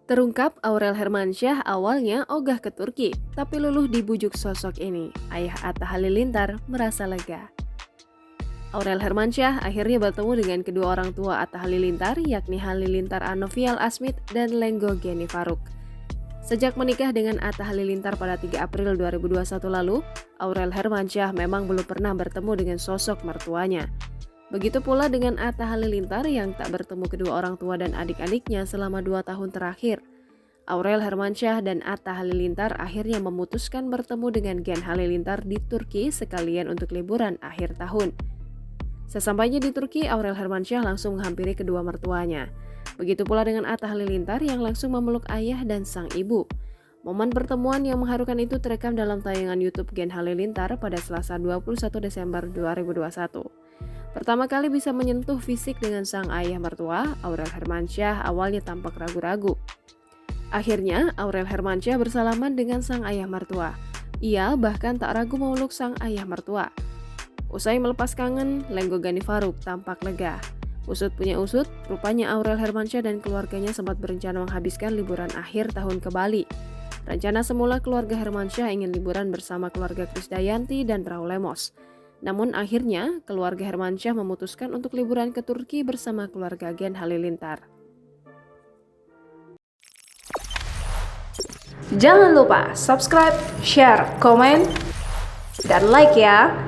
Terungkap Aurel Hermansyah awalnya ogah ke Turki, tapi luluh dibujuk sosok ini. Ayah Atta Halilintar merasa lega. Aurel Hermansyah akhirnya bertemu dengan kedua orang tua Atta Halilintar, yakni Halilintar Anovial Asmit dan Lenggo Geni Faruk. Sejak menikah dengan Atta Halilintar pada 3 April 2021 lalu, Aurel Hermansyah memang belum pernah bertemu dengan sosok mertuanya. Begitu pula dengan Atta Halilintar yang tak bertemu kedua orang tua dan adik-adiknya selama 2 tahun terakhir. Aurel Hermansyah dan Atta Halilintar akhirnya memutuskan bertemu dengan Gen Halilintar di Turki sekalian untuk liburan akhir tahun. Sesampainya di Turki, Aurel Hermansyah langsung menghampiri kedua mertuanya. Begitu pula dengan Atta Halilintar yang langsung memeluk ayah dan sang ibu. Momen pertemuan yang mengharukan itu terekam dalam tayangan YouTube Gen Halilintar pada Selasa 21 Desember 2021. Pertama kali bisa menyentuh fisik dengan sang ayah mertua, Aurel Hermansyah awalnya tampak ragu-ragu. Akhirnya, Aurel Hermansyah bersalaman dengan sang ayah mertua. Ia bahkan tak ragu memeluk sang ayah mertua. Usai melepas kangen, Lenggo Geni Faruk tampak lega. Usut punya usut, rupanya Aurel Hermansyah dan keluarganya sempat berencana menghabiskan liburan akhir tahun ke Bali. Rencana semula keluarga Hermansyah ingin liburan bersama keluarga Krisdayanti dan Raul Lemos. Namun akhirnya, keluarga Hermansyah memutuskan untuk liburan ke Turki bersama keluarga Gen Halilintar. Jangan lupa subscribe, share, komen, dan like ya!